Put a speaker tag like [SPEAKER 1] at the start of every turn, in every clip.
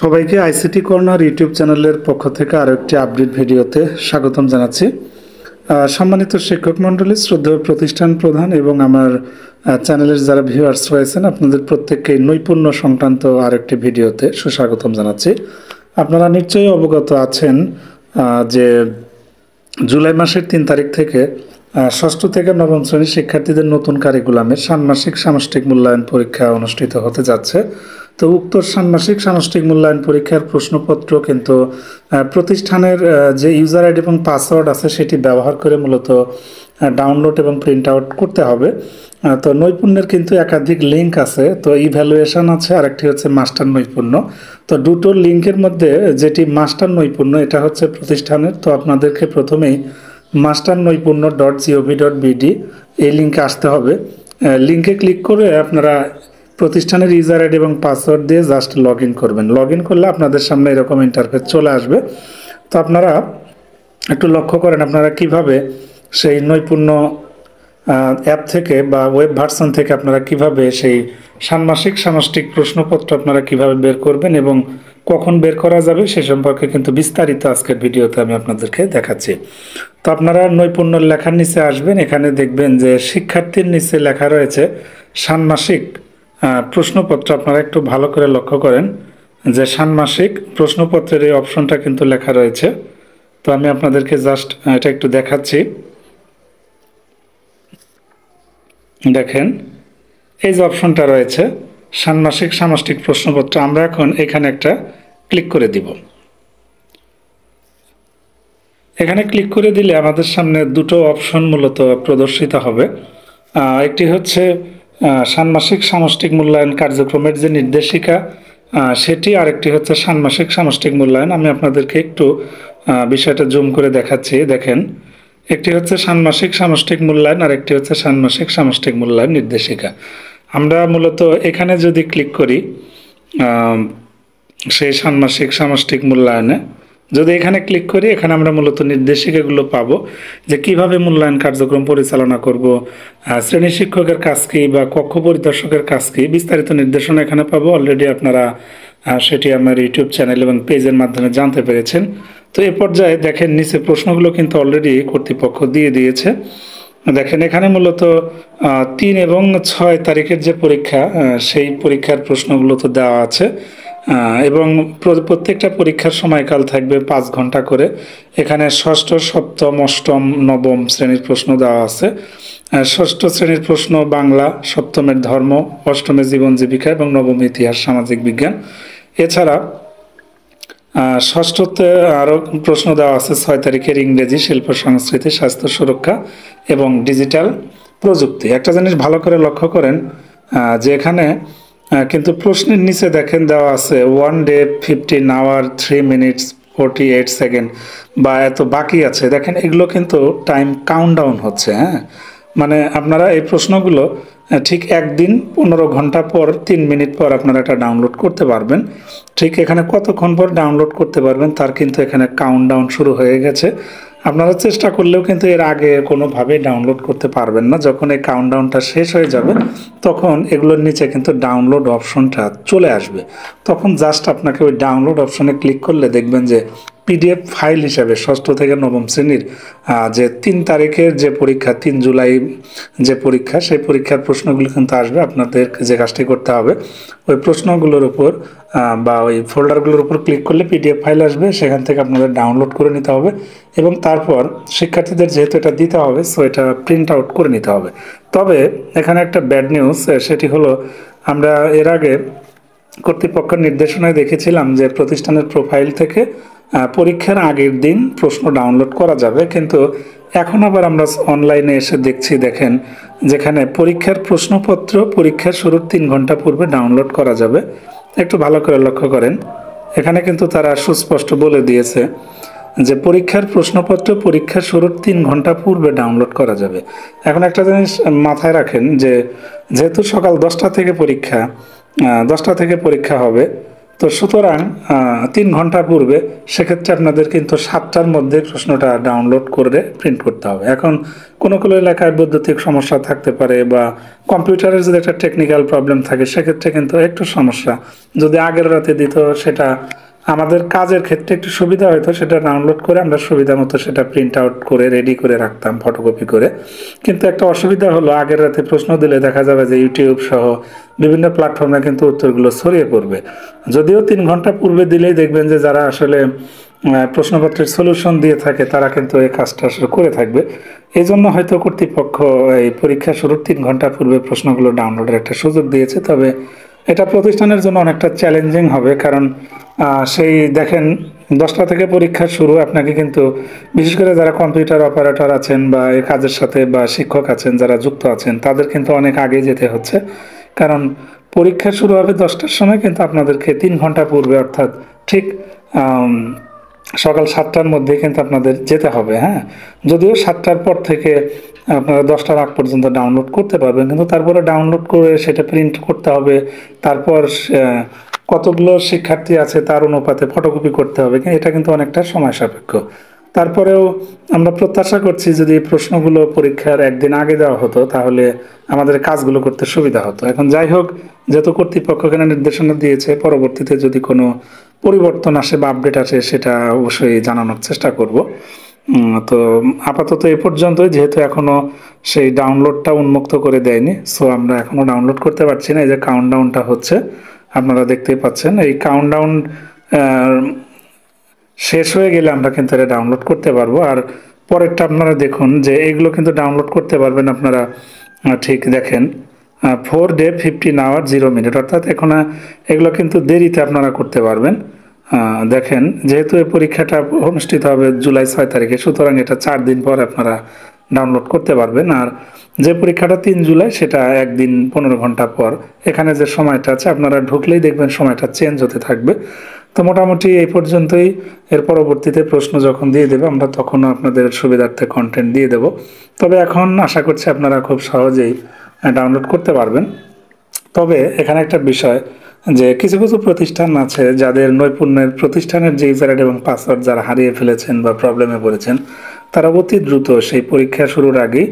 [SPEAKER 1] সবাইকে ICT corner YouTube চ্যানেলের পক্ষ থেকে আরও একটি আপডেট ভিডিওতে স্বাগতম জানাচ্ছি। সম্মানিত শিক্ষক মণ্ডলী, শ্রদ্ধেয় প্রতিষ্ঠান প্রধান এবং আমার চ্যানেলের যারা ভিউয়ার্স রয়েছেন, আপনাদের প্রত্যেককে নৈপুণ্য সংক্রান্ত আরেকটি ভিডিওতে সুস্বাগতম জানাচ্ছি। আপনারা নিশ্চয়ই অবগত আছেন যে জুলাই মাসের ৩ তারিখ থেকে ষষ্ঠ থেকে নবম শ্রেণীর শিক্ষার্থীদের নতুন কারিকুলামের ষান্মাসিক সামষ্টিক মূল্যায়ন পরীক্ষা অনুষ্ঠিত হতে যাচ্ছে। তো উক্ত ষান্মাসিক সামষ্টিক মূল্যায়ন পরীক্ষার প্রশ্নপত্র কিন্তু প্রতিষ্ঠানের যে ইউজার আইডি এবং পাসওয়ার্ড আছে সেটি ব্যবহার করে মূলত ডাউনলোড এবং প্রিন্ট আউট করতে হবে। তো নৈপুণ্যের কিন্তু একাধিক লিঙ্ক আছে, তো ইভ্যালুয়েশন আছে, আরেকটি হচ্ছে মাস্টার নৈপুণ্য। তো দুটো লিঙ্কের মধ্যে যেটি মাস্টার নৈপুণ্য এটা হচ্ছে প্রতিষ্ঠানের, তো আপনাদেরকে প্রথমেই masternoipunno.gov.bd এই লিঙ্কে আসতে হবে। লিঙ্কে ক্লিক করে আপনারা প্রতিষ্ঠানের ইউজার আইডি এবং পাসওয়ার্ড দিয়ে জাস্ট লগ ইন করবেন। লগ ইন করলে আপনাদের সামনে এরকম ইন্টারফেস চলে আসবে। তো আপনারা একটু লক্ষ্য করেন আপনারা কিভাবে সেই নৈপুণ্য অ্যাপ থেকে বা ওয়েব ভার্সন থেকে আপনারা কিভাবে সেই ষান্মাসিক সামষ্টিক প্রশ্নপত্র আপনারা কিভাবে বের করবেন এবং কখন বের করা যাবে সে সম্পর্কে কিন্তু বিস্তারিত আজকের ভিডিওতে আমি আপনাদেরকে দেখাচ্ছি। তো আপনারা নৈপুণ্য লেখার নিচে আসবেন, এখানে দেখবেন যে শিক্ষার্থীর নিচে লেখা রয়েছে ষান্মাসিক প্রশ্নপত্র। আপনারা একটু ভালো করে লক্ষ্য করেন যে ষান্মাসিক প্রশ্নপত্রের এই অপশনটা কিন্তু লেখা রয়েছে। তো আমি আপনাদেরকে জাস্ট এটা একটু দেখাচ্ছি। দেখেন এই যে অপশনটা রয়েছে ষান্মাসিক সামষ্টিক প্রশ্নপত্র, আমরা এখন এখানে একটা ক্লিক করে দিব। এখানে ক্লিক করে দিলে আমাদের সামনে দুটো অপশন মূলত প্রদর্শিত হবে। একটি হচ্ছে ষান্মাসিক সামষ্টিক মূল্যায়ন কার্যক্রমের যে নির্দেশিকা সেটি, আরেকটি হচ্ছে ষান্মাসিক সামষ্টিক মূল্যায়ন। আমি আপনাদেরকে একটু বিষয়টা জুম করে দেখাচ্ছি। দেখেন একটি হচ্ছে ষান্মাসিক সামষ্টিক মূল্যায়ন আর একটি হচ্ছে ষান্মাসিক সামষ্টিক মূল্যায়ন নির্দেশিকা। আমরা মূলত এখানে যদি ক্লিক করি সেই ষান্মাসিক সামষ্টিক মূল্যায়নে যদি এখানে ক্লিক করি, এখানে আমরা মূলত নির্দেশিকাগুলো পাবো যে কিভাবে মূল্যায়ন কার্যক্রম পরিচালনা করব, শ্রেণী শিক্ষকের কাজ কি বা কক্ষ পরিদর্শকের কাজ কি, বিস্তারিত নির্দেশনা এখানে পাবো। অলরেডি আপনারা সেটি আমার ইউটিউব চ্যানেল এবং পেজের মাধ্যমে জানতে পেরেছেন। তো এ পর্যায়ে দেখেন নিচে প্রশ্নগুলো কিন্তু অলরেডি কর্তৃপক্ষ দিয়ে দিয়েছে। দেখেন এখানে মূলত 3 এবং 6 তারিখের যে পরীক্ষা সেই পরীক্ষার প্রশ্নগুলো তো দেওয়া আছে এবং প্রত্যেকটা পরীক্ষার সময়কাল থাকবে 5 ঘন্টা করে। এখানে ষষ্ঠ, সপ্তম, অষ্টম, নবম শ্রেণীর প্রশ্ন দেওয়া আছে। ষষ্ঠ শ্রেণীর প্রশ্ন বাংলা, সপ্তমের ধর্ম, অষ্টমের জীবন জীবিকা এবং নবম ইতিহাস সামাজিক বিজ্ঞান। এছাড়া ষষ্ঠতে আরও প্রশ্ন দেওয়া আছে 6 তারিখের ইংরেজি, শিল্প সংস্কৃতি, স্বাস্থ্য সুরক্ষা এবং ডিজিটাল প্রযুক্তি। একটা জিনিস ভালো করে লক্ষ্য করেন যে এখানে কিন্তু প্রশ্নের নিচে দেখেন দেওয়া আছে 1 ডে 15 আওয়ার 3 মিনিটস 48 সেকেন্ড বা এত বাকি আছে। দেখেন এগুলো কিন্তু টাইম কাউন্টডাউন হচ্ছে। মানে আপনারা এই প্রশ্নগুলো ঠিক একদিন 15 ঘন্টা পর 3 মিনিট পর আপনারা এটা ডাউনলোড করতে পারবেন। ঠিক এখানে কতক্ষণ পর ডাউনলোড করতে পারবেন তার কিন্তু এখানে কাউন্টডাউন শুরু হয়ে গেছে। আপনারা চেষ্টা করলেও কিন্তু এর আগে কোনোভাবেই ডাউনলোড করতে পারবেন না। যখন এই কাউন্টডাউনটা শেষ হয়ে যাবে তখন এগুলোর নিচে কিন্তু ডাউনলোড অপশনটা চলে আসবে। তখন জাস্ট আপনাকে ওই ডাউনলোড অপশনে ক্লিক করলে দেখবেন যে পিডিএফ ফাইল হিসাবে ষষ্ঠ থেকে নবম শ্রেণীর যে 3 তারিখের যে পরীক্ষা, 3 জুলাই যে পরীক্ষা, সেই পরীক্ষার প্রশ্নগুলো কিন্তু আসবে। আপনাদের যে কাজটি করতে হবে ওই প্রশ্নগুলোর উপর বা ওই ফোল্ডারগুলোর উপর ক্লিক করলে পিডিএফ ফাইল আসবে, সেখান থেকে আপনাদের ডাউনলোড করে নিতে হবে এবং তারপর শিক্ষার্থীদের যেহেতু এটা দিতে হবে সো এটা প্রিন্ট আউট করে নিতে হবে। তবে এখানে একটা ব্যাড নিউজ, সেটি হলো আমরা এর আগে কর্তৃপক্ষের নির্দেশনায় দেখেছিলাম যে প্রতিষ্ঠানের প্রোফাইল থেকে পরীক্ষার আগের দিন প্রশ্ন ডাউনলোড করা যাবে, কিন্তু এখন আবার আমরা অনলাইনে এসে দেখছি, দেখেন যেখানে পরীক্ষার প্রশ্নপত্র পরীক্ষার শুরুর 3 ঘন্টা পূর্বে ডাউনলোড করা যাবে। একটু ভালো করে লক্ষ্য করেন, এখানে কিন্তু তারা সুস্পষ্ট বলে দিয়েছে যে পরীক্ষার প্রশ্নপত্র পরীক্ষার শুরুর 3 ঘন্টা পূর্বে ডাউনলোড করা যাবে। এখন একটা জিনিস মাথায় রাখেন যে যেহেতু সকাল 10টা থেকে পরীক্ষা হবে, তো সুতরাং 3 ঘন্টা পূর্বে সেক্ষেত্রে আপনাদের কিন্তু 7টার মধ্যে প্রশ্নটা ডাউনলোড করে প্রিন্ট করতে হবে। এখন কোনো কোনো এলাকায় বৈদ্যুতিক সমস্যা থাকতে পারে বা কম্পিউটারের যদি একটা টেকনিক্যাল প্রবলেম থাকে, সেক্ষেত্রে কিন্তু একটু সমস্যা। যদি আগের রাতে দিত, সেটা আমাদের কাজের ক্ষেত্রে একটু সুবিধা হতো, সেটা ডাউনলোড করে আমরা সুবিধা মতো সেটা প্রিন্ট আউট করে রেডি করে রাখতাম ফটোকপি করে। কিন্তু একটা অসুবিধা হলো, আগের রাতে প্রশ্ন দিলে দেখা যাবে যে ইউটিউব সহ বিভিন্ন প্ল্যাটফর্মে কিন্তু উত্তরগুলো ছড়িয়ে পড়বে। যদিও 3 ঘন্টা পূর্বে দিলেই দেখবেন যে যারা আসলে প্রশ্নপত্রের সলিউশন দিয়ে থাকে তারা কিন্তু এই কাজটা আসলে করে থাকবে। এই জন্য হয়তো কর্তৃপক্ষ এই পরীক্ষা শুরুর 3 ঘন্টা পূর্বে প্রশ্নগুলো ডাউনলোডের একটা সুযোগ দিয়েছে। তবে এটা প্রতিষ্ঠানের জন্য অনেকটা চ্যালেঞ্জিং হবে, কারণ সেই দেখেন 10টা থেকে পরীক্ষা শুরু। আপনাকে কিন্তু বিশেষ করে যারা কম্পিউটার অপারেটর আছেন বা এই কাজের সাথে বা শিক্ষক আছেন যারা যুক্ত আছেন, তাদের কিন্তু অনেক আগে যেতে হচ্ছে, কারণ পরীক্ষা শুরু হবে 10টার সময়, কিন্তু আপনাদেরকে 3 ঘন্টা পূর্বে অর্থাৎ ঠিক সকাল 7টার মধ্যে কিন্তু আপনাদের যেতে হবে। হ্যাঁ, যদিও 7টার পর থেকে আপনারা 10টার আগ পর্যন্ত ডাউনলোড করতে পারবেন, কিন্তু তারপরে ডাউনলোড করে সেটা প্রিন্ট করতে হবে। তারপর কতগুলো শিক্ষার্থী আছে তার অনুপাতে ফটোকপি করতে হবে, এটা কিন্তু অনেকটা সময় সাপেক্ষ। তারপরেও আমরা প্রত্যাশা করছি যদি প্রশ্নগুলো পরীক্ষার একদিন আগে দেওয়া হতো তাহলে আমাদের কাজগুলো করতে সুবিধা হতো। এখন যাই হোক, যেহেতু কর্তৃপক্ষ এখানে নির্দেশনা দিয়েছে, পরবর্তীতে যদি কোনো পরিবর্তন আসে বা আপডেট আসে সেটা অবশ্যই জানানোর চেষ্টা করব। তো আপাতত এ পর্যন্তই, যেহেতু এখনও সেই ডাউনলোডটা উন্মুক্ত করে দেয়নি, সো আমরা এখনও ডাউনলোড করতে পারছি না। এই যে কাউন্টডাউনটা হচ্ছে আপনারা দেখতেই পাচ্ছেন, এই কাউন্টডাউন শেষ হয়ে গেলে আমরা কিন্তু এটা ডাউনলোড করতে পারবো। আর পরেরটা আপনারা দেখুন যে এগুলো কিন্তু ডাউনলোড করতে পারবেন আপনারা, ঠিক দেখেন 4 ডে 15 আওয়ার 0 মিনিট, অর্থাৎ এখন এগুলো কিন্তু দেরিতে আপনারা করতে পারবেন। দেখেন, যেহেতু এই পরীক্ষাটা অনুষ্ঠিত হবে জুলাই 6 তারিখে, সুতরাং এটা 4 দিন পর আপনারা ডাউনলোড করতে পারবেন। আর যে পরীক্ষাটা 3 জুলাই সেটা একদিন 15 ঘন্টা পর। এখানে যে সময়টা আছে আপনারা ঢুকলেই দেখবেন সময়টা চেঞ্জ হতে থাকবে। তো মোটামুটি এই পর্যন্তই। এর পরবর্তীতে প্রশ্ন যখন দিয়ে দেবে আমরা তখনও আপনাদের সুবিধার্থে কন্টেন্ট দিয়ে দেব। তবে এখন আশা করছি আপনারা খুব সহজেই ডাউনলোড করতে পারবেন। তবে এখানে একটা বিষয়, যে কিছু কিছু প্রতিষ্ঠান আছে যাদের নৈপুণ্যের প্রতিষ্ঠানের যে ইউজার আইডি এবং পাসওয়ার্ড যারা হারিয়ে ফেলেছেন বা প্রবলেমে পড়েছেন, তারা অতি দ্রুত সেই পরীক্ষা শুরুর আগেই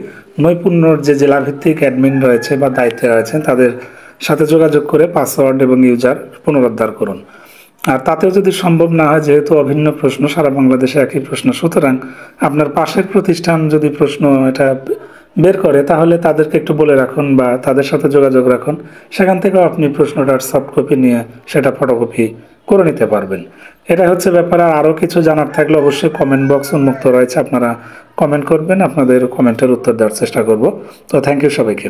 [SPEAKER 1] নৈপুণ্যর যে জেলাভিত্তিক অ্যাডমিন রয়েছে বা দায়িত্বে রয়েছেন তাদের সাথে যোগাযোগ করে পাসওয়ার্ড এবং ইউজার পুনরুদ্ধার করুন। আর তাতেও যদি সম্ভব না হয়, যেহেতু অভিন্ন প্রশ্ন, সারা বাংলাদেশে একই প্রশ্ন, সুতরাং আপনার পাশের প্রতিষ্ঠান যদি প্রশ্ন এটা বের করে তাহলে তাদেরকে একটু বলে রাখুন বা তাদের সাথে যোগাযোগ রাখুন, সেখান থেকেও আপনি প্রশ্নটার সফট কপি নিয়ে সেটা ফটোকপি করে নিতে পারবেন। এটা হচ্ছে ব্যাপার। আরও কিছু জানার থাকলে অবশ্যই কমেন্ট বক্স উন্মুক্ত রয়েছে, আপনারা কমেন্ট করবেন, আপনাদের কমেন্টের উত্তর দেওয়ার চেষ্টা করব। তো থ্যাংক ইউ সবাইকে।